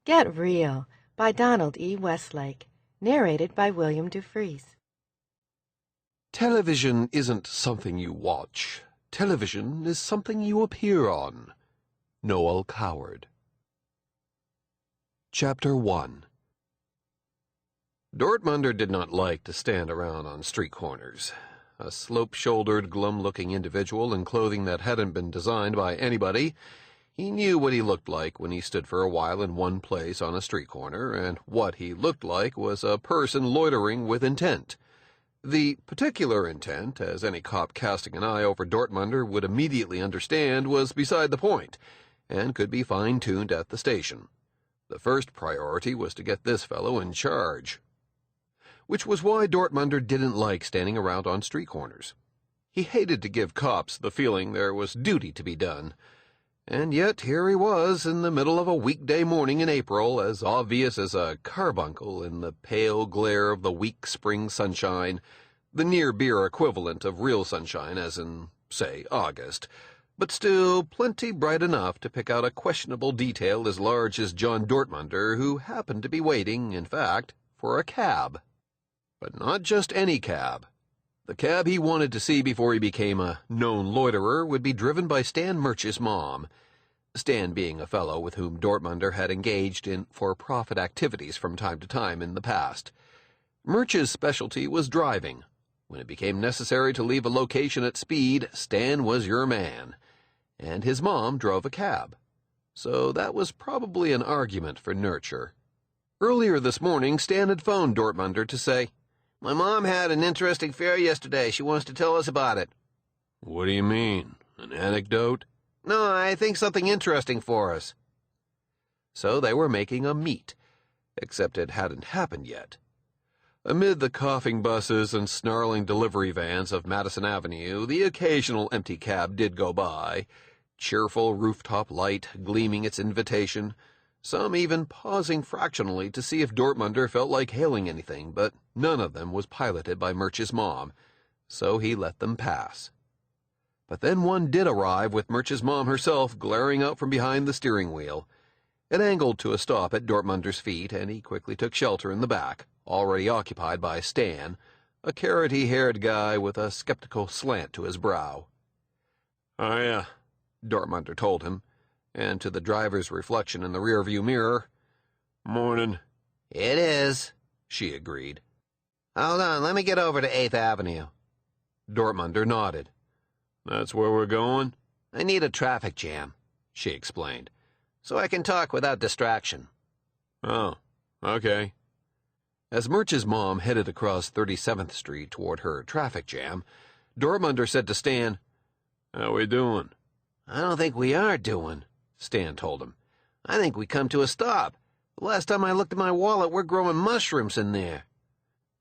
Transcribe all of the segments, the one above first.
Get Real by Donald E. Westlake, narrated by William Dufries. Television isn't something you watch. Television is something you appear on. Noel Coward. Chapter 1. Dortmunder did not like to stand around on street corners. A slope-shouldered, glum-looking individual in clothing that hadn't been designed by anybody, he knew what he looked like when he stood for a while in one place on a street corner, and what he looked like was a person loitering with intent. The particular intent, as any cop casting an eye over Dortmunder would immediately understand, was beside the point, and could be fine-tuned at the station. The first priority was to get this fellow in charge. Which was why Dortmunder didn't like standing around on street corners. He hated to give cops the feeling there was duty to be done. And yet here he was in the middle of a weekday morning in April, as obvious as a carbuncle in the pale glare of the weak spring sunshine, the near-beer equivalent of real sunshine, as in, say, August, but still plenty bright enough to pick out a questionable detail as large as John Dortmunder, who happened to be waiting, in fact, for a cab. But not just any cab. The cab he wanted to see before he became a known loiterer would be driven by Stan Murch's mom, Stan being a fellow with whom Dortmunder had engaged in for-profit activities from time to time in the past. Murch's specialty was driving. When it became necessary to leave a location at speed, Stan was your man, and his mom drove a cab. So that was probably an argument for nurture. Earlier this morning, Stan had phoned Dortmunder to say, "My mom had an interesting fare yesterday. She wants to tell us about it." "What do you mean? An anecdote?" "No, I think something interesting for us." So they were making a meet, except it hadn't happened yet. Amid the coughing buses and snarling delivery vans of Madison Avenue, the occasional empty cab did go by, cheerful rooftop light gleaming its invitation, some even pausing fractionally to see if Dortmunder felt like hailing anything, but none of them was piloted by Murch's mom, so he let them pass. But then one did arrive with Murch's mom herself glaring out from behind the steering wheel. It angled to a stop at Dortmunder's feet, and he quickly took shelter in the back, already occupied by Stan, a carroty-haired guy with a skeptical slant to his brow. "Hiya," Dortmunder told him, and to the driver's reflection in the rearview mirror, "Morning." "It is," she agreed. "Hold on, let me get over to 8th Avenue. Dortmunder nodded. "That's where we're going?" "I need a traffic jam," she explained, "so I can talk without distraction." "Oh, okay." As Murch's mom headed across 37th Street toward her traffic jam, Dortmunder said to Stan, "How we doing?" "I don't think we are doing," Stan told him. "I think we come to a stop. The last time I looked at my wallet, we're growing mushrooms in there."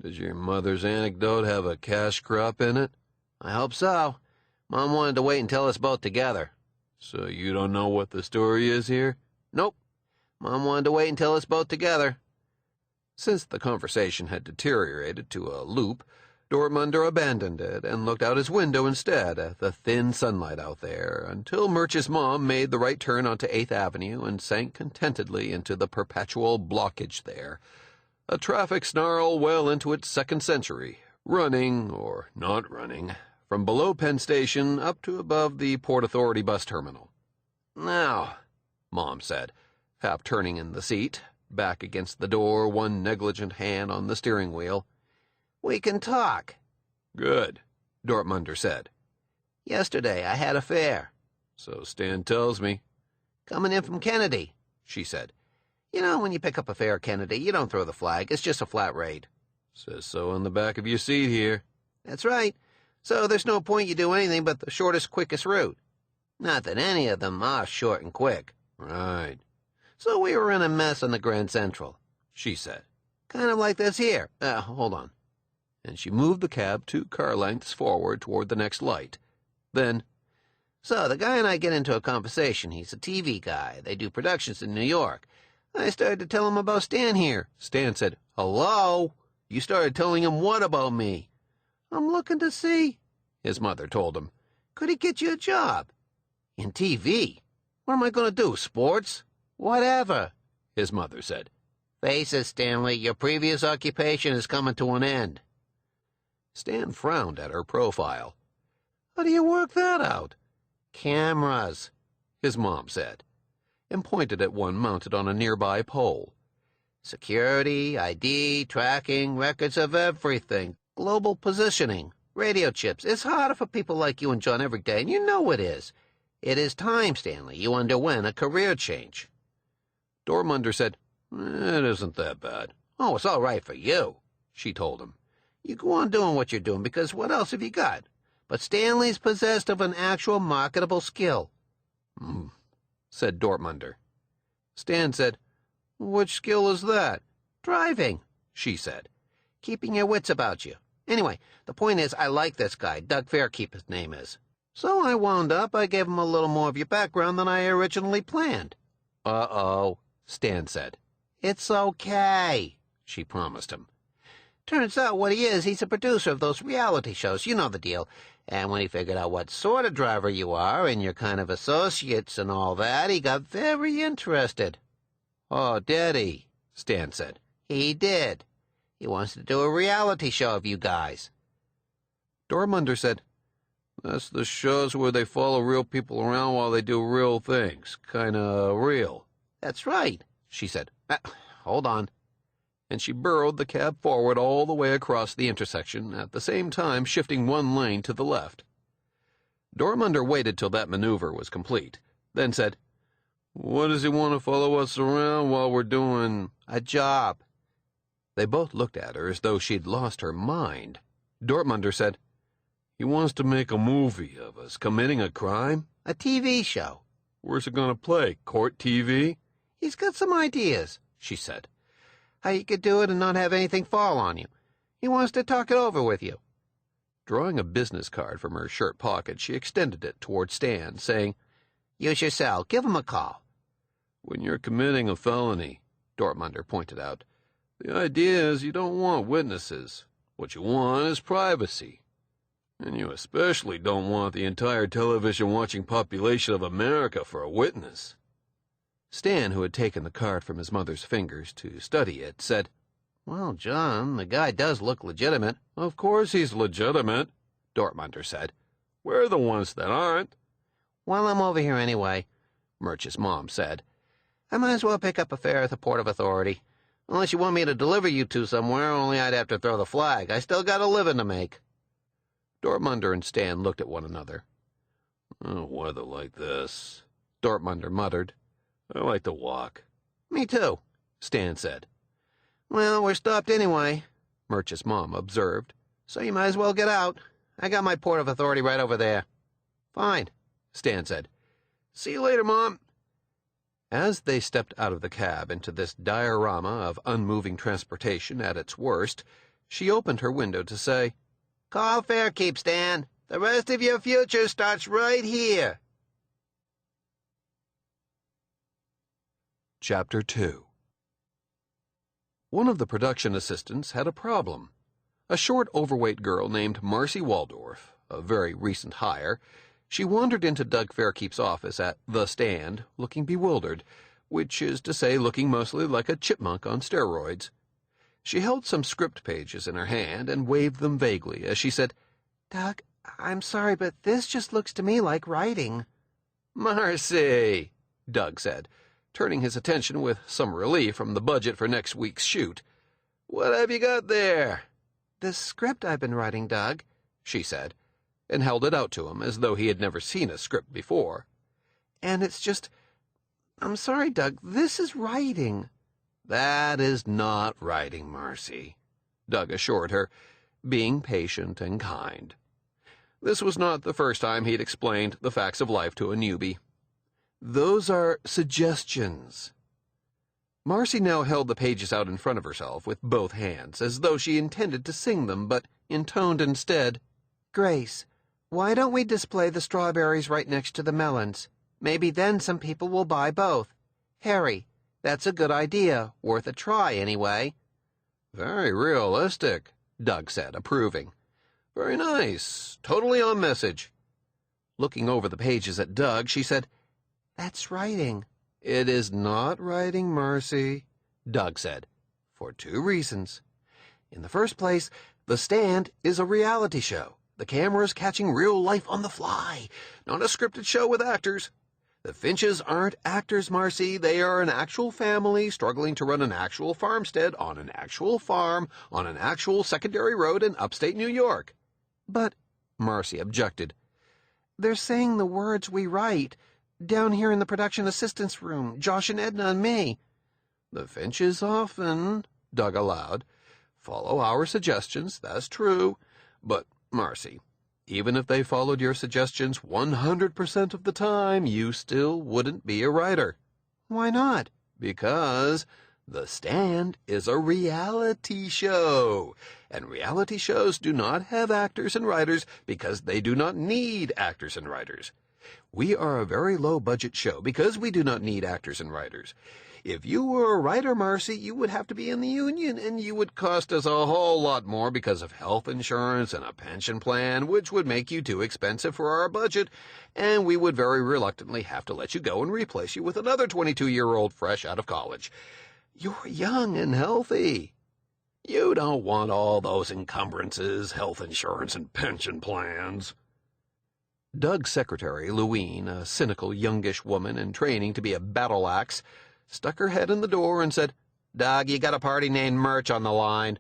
"Does your mother's anecdote have a cash crop in it?" "I hope so. Mom wanted to wait and tell us both together." "So you don't know what the story is here?" "Nope. Mom wanted to wait and tell us both together." Since the conversation had deteriorated to a loop, Dortmunder abandoned it and looked out his window instead at the thin sunlight out there, until Murch's mom made the right turn onto 8th Avenue and sank contentedly into the perpetual blockage there, a traffic snarl well into its second century, running, or not running, from below Penn Station up to above the Port Authority bus terminal. "Now," Mom said, half turning in the seat, back against the door, one negligent hand on the steering wheel, "we can talk." "Good," Dortmunder said. "Yesterday I had a fare." "So Stan tells me." "Coming in from Kennedy," she said. "You know, when you pick up a fare at Kennedy, you don't throw the flag. It's just a flat rate." "Says so on the back of your seat here." "That's right. So there's no point you do anything but the shortest, quickest route. Not that any of them are short and quick." "Right." "So we were in a mess on the Grand Central," she said. "Kind of like this here. Hold on." And she moved the cab 2 car lengths forward toward the next light. Then, "So the guy and I get into a conversation. He's a TV guy. They do productions in New York. I started to tell him about Stan here." Stan said, "Hello? You started telling him what about me?" "I'm looking to see," his mother told him. "Could he get you a job?" "In TV? "What am I going to do, sports?" "Whatever." his mother said. Face it, Stanley, your previous occupation is coming to an end. Stan frowned at her profile. How do you work that out? Cameras, his mom said, and pointed at one mounted on a nearby pole. Security, ID, tracking, records of everything, global positioning, radio chips. It's harder for people like you and John every day, and you know it is. It is time, Stanley, you underwent a career change. Dormunder said, It isn't that bad. Oh, it's all right for you, she told him. You go on doing what you're doing, because what else have you got? But Stanley's possessed of an actual marketable skill. Said Dortmunder. Stan said, Which skill is that? Driving, she said. Keeping your wits about you. Anyway, the point is, I like this guy, Doug Fairkeep his name is. So I gave him a little more of your background than I originally planned. Uh-oh, Stan said. It's okay, she promised him. Turns out what he is, he's a producer of those reality shows, you know the deal. And when he figured out what sort of driver you are and your kind of associates and all that, he got very interested. Oh, did he? Stan said. He did. He wants to do a reality show of you guys. Dormunder said, That's the shows where they follow real people around while they do real things. Kinda real. That's right, she said. Hold on. And she burrowed the cab forward all the way across the intersection, at the same time shifting one lane to the left. Dormunder waited till that maneuver was complete, then said, What does he want to follow us around while we're doing a job? They both looked at her as though she'd lost her mind. Dortmunder said, He wants to make a movie of us committing a crime? A TV show. Where's it going to play? Court TV? He's got some ideas, she said. How you could do it and not have anything fall on you. He wants to talk it over with you. Drawing a business card from her shirt pocket, she extended it toward Stan, saying, Use your cell. Give him a call. When you're committing a felony, Dortmunder pointed out, the idea is you don't want witnesses. What you want is privacy. And you especially don't want the entire television-watching population of America for a witness. Stan, who had taken the card from his mother's fingers to study it, said, Well, John, the guy does look legitimate. Of course he's legitimate, Dortmunder said. We're the ones that aren't. Well, I'm over here anyway, Murch's mom said. I might as well pick up a fare at the Port of Authority. Unless you want me to deliver you two somewhere, only I'd have to throw the flag. I still got a living to make. Dortmunder and Stan looked at one another. Weather like this, Dortmunder muttered. I like to walk. Me too, Stan said. Well, we're stopped anyway, Murch's mom observed, so you might as well get out. I got my Port of Authority right over there. Fine, Stan said. See you later, Mom. As they stepped out of the cab into this diorama of unmoving transportation at its worst, she opened her window to say, Call Fairkeep, Stan. The rest of your future starts right here. Chapter 2. One of the production assistants had a problem. A short, overweight girl named Marcy Waldorf, a very recent hire, she wandered into Doug Fairkeep's office at The Stand, looking bewildered, which is to say looking mostly like a chipmunk on steroids. She held some script pages in her hand and waved them vaguely as she said, Doug, I'm sorry, but this just looks to me like writing. Marcy, Doug said, turning his attention with some relief from the budget for next week's shoot. What have you got there? The script I've been writing, Doug, she said, and held it out to him as though he had never seen a script before. And it's just... I'm sorry, Doug, this is writing. That is not writing, Marcy, Doug assured her, being patient and kind. This was not the first time he'd explained the facts of life to a newbie. Those are suggestions. Marcy now held the pages out in front of herself with both hands, as though she intended to sing them, but intoned instead, Grace, why don't we display the strawberries right next to the melons? Maybe then some people will buy both. Harry, that's a good idea, worth a try anyway. Very realistic, Doug said, approving. Very nice, totally on message. Looking over the pages at Doug, she said, That's writing. "It is not writing, Marcy," Doug said, "for 2 reasons. In the first place, The Stand is a reality show. The camera's catching real life on the fly, not a scripted show with actors. The Finches aren't actors, Marcy. They are an actual family struggling to run an actual farmstead on an actual farm on an actual secondary road in upstate New York." "But," Marcy objected, "they're saying the words we write, down here in the production assistance room, Josh and Edna and me." "The Finches often," Doug allowed, "follow our suggestions, that's true. But, Marcy, even if they followed your suggestions 100% of the time, you still wouldn't be a writer." "Why not?" "Because The Stand is a reality show, and reality shows do not have actors and writers because they do not need actors and writers. We are a very low-budget show because we do not need actors and writers. If you were a writer, Marcy, you would have to be in the union, and you would cost us a whole lot more because of health insurance and a pension plan, which would make you too expensive for our budget, and we would very reluctantly have to let you go and replace you with another 22-year-old fresh out of college. You're young and healthy. You don't want all those encumbrances, health insurance, and pension plans." Doug's secretary, Louine, a cynical youngish woman in training to be a battle axe, stuck her head in the door and said, "Doug, you got a party named Murch on the line."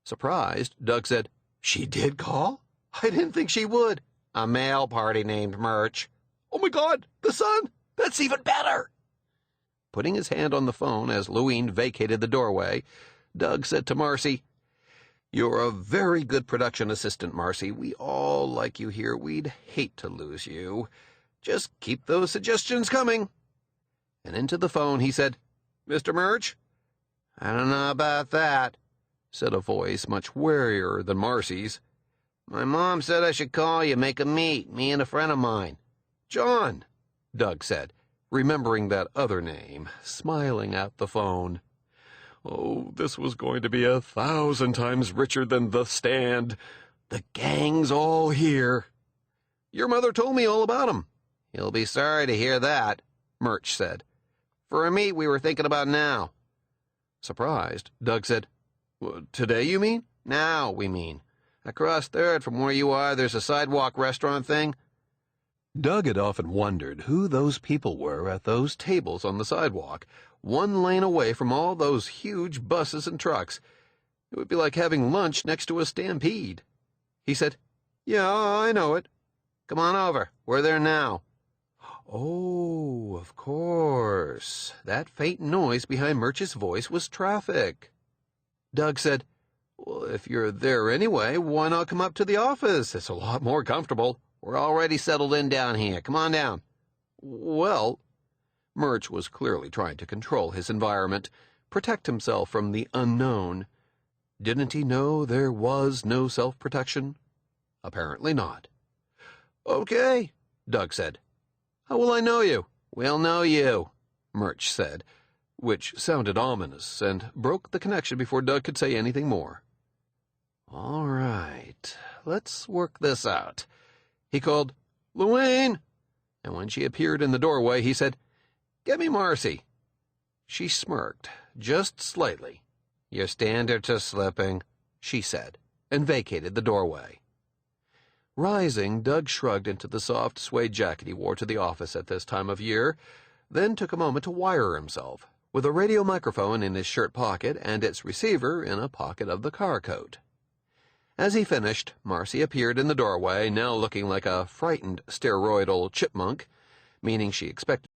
Surprised, Doug said, "She did call? I didn't think she would." "A male party named Murch." "Oh my God, the son? That's even better." Putting his hand on the phone as Louine vacated the doorway, Doug said to Marcy, "You're a very good production assistant, Marcy. We all like you here. We'd hate to lose you. Just keep those suggestions coming." And into the phone he said, "Mr. Murch?" "I don't know about that," said a voice much warier than Marcy's. "My mom said I should call you, make a meet, me and a friend of mine." "John," Doug said, remembering that other name, smiling at the phone. Oh, this was going to be 1,000 times richer than The Stand. The gang's all here. "Your mother told me all about 'em." "You'll be sorry to hear that," Murch said. "For a meet we were thinking about now." Surprised, Doug said, "Today, you mean?" "Now, we mean. Across 3rd from where you are, there's a sidewalk restaurant thing." Doug had often wondered who those people were at those tables on the sidewalk, 1 lane away from all those huge buses and trucks. It would be like having lunch next to a stampede. He said, "Yeah, I know it." "Come on over. We're there now." Oh, of course. That faint noise behind Murch's voice was traffic. Doug said, "Well, if you're there anyway, why not come up to the office? It's a lot more comfortable." "We're already settled in down here. Come on down." "Well," Murch was clearly trying to control his environment, protect himself from the unknown. Didn't he know there was no self-protection? Apparently not. "Okay," Doug said. "How will I know you?" "We'll know you," Murch said, which sounded ominous and broke the connection before Doug could say anything more. "All right, let's work this out." He called, "Louine," and when she appeared in the doorway, he said, "Get me Marcy." She smirked, just slightly. "Your standards are slipping," she said, and vacated the doorway. Rising, Doug shrugged into the soft suede jacket he wore to the office at this time of year, then took a moment to wire himself, with a radio microphone in his shirt pocket and its receiver in a pocket of the car coat. As he finished, Marcy appeared in the doorway, now looking like a frightened steroidal chipmunk, meaning she expected